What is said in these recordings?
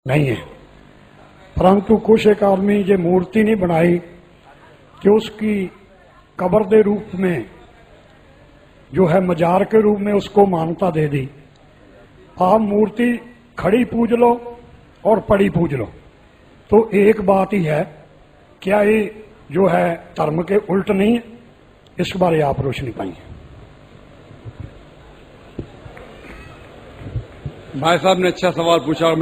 نہیں ہے، پرنتو کچھ ایک آدمی یہ مورتی نہیں بنائی کہ اس کی قبر کے روپ میں جو ہے مزار کے روپ میں اس کو مانتا دے دی. آپ مورتی کھڑی پوج لو اور پڑی پوج لو تو ایک بات ہی ہے. کیا یہ جو ہے دھرم کے الٹ نہیں ہے؟ اس بارے آپ روشنی پائیں. بھائی صاحب نے اچھا سوال پوچھا اور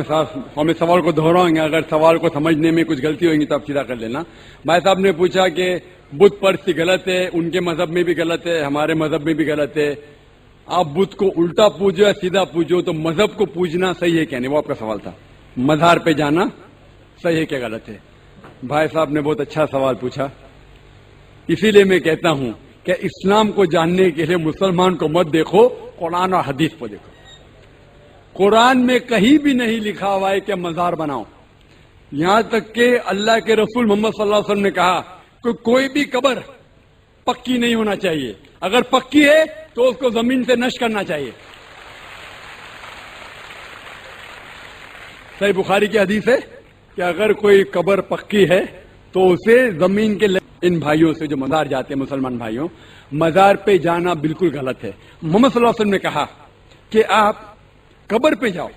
ہم اس سوال کو دہرائیں گے. اگر سوال کو سمجھنے میں کچھ غلطی ہوگی تو آپ سیدھا کر لینا. بھائی صاحب نے پوچھا کہ بت پرستی غلط ہے، ان کے مذہب میں بھی غلط ہے، ہمارے مذہب میں بھی غلط ہے. آپ بت کو الٹا پوجو یا سیدھا پوجو، تو مذہب کو پوجنا صحیح ہے کیا نہیں، وہ آپ کا سوال تھا. مزار پہ جانا صحیح ہے کیا غلط ہے؟ بھائی صاحب نے بہت اچھا سوال پوچھا. اسی لیے میں کہتا ہوں کہ اسلام کو جاننے کے لیے مسلمان کو مت دیکھو، قرآن اور حدیث کو دیکھو. قرآن میں کہیں بھی نہیں لکھا ہوا ہے کہ مزار بناؤ. یہاں تک کہ اللہ کے رسول محمد صلی اللہ علیہ وسلم نے کہا کہ کوئی بھی قبر پکی نہیں ہونا چاہیے، اگر پکی ہے تو اس کو زمین سے نشر کرنا چاہیے. صحیح بخاری کی حدیث ہے کہ اگر کوئی قبر پکی ہے تو اسے زمین کے ان بھائیوں سے جو مزار جاتے ہیں، مسلمان بھائیوں، مزار پہ جانا بالکل غلط ہے. محمد صلی اللہ علیہ وسلم نے کہا کہ آپ قبر پہ جاؤ.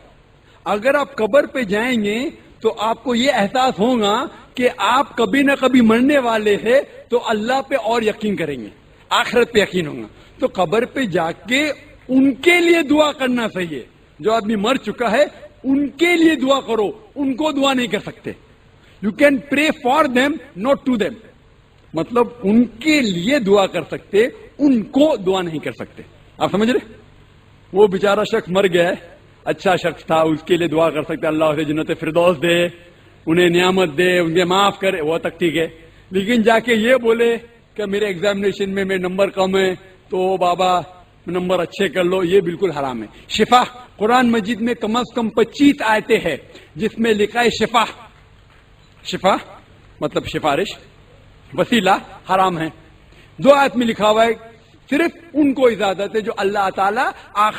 اگر آپ قبر پہ جائیں گے تو آپ کو یہ احساس ہوگا کہ آپ کبھی نہ کبھی مرنے والے ہیں، تو اللہ پہ اور یقین کریں گے، آخرت پہ یقین ہوگا. تو قبر پہ جا کے ان کے لیے دعا کرنا صحیح ہے. جو آدمی مر چکا ہے ان کے لیے دعا کرو، ان کو دعا نہیں کر سکتے. You can pray for them not to them. مطلب ان کے لیے دعا کر سکتے، ان کو دعا نہیں کر سکتے. آپ سمجھ رہے؟ وہ بیچارہ شخص مر گیا ہے، اچھا شخص تھا، اس کے لیے دعا کر سکتے اللہ اسے جنت فردوس دے، انہیں نعمت دے، انہیں معاف کرے، وہ تک ٹھیک ہے. لیکن جا کے یہ بولے کہ میرے ایگزامینیشن میں میرے نمبر کم ہے تو بابا نمبر اچھے کر لو، یہ بالکل حرام ہے. شفا قرآن مجید میں کم از کم 25 آیتیں ہیں جس میں لکھا ہے شفا. شفا مطلب سفارش، وسیلہ حرام ہے. 2 آیت میں لکھا ہوا ہے صرف ان کو اجازت ہے جو اللہ تعالیٰ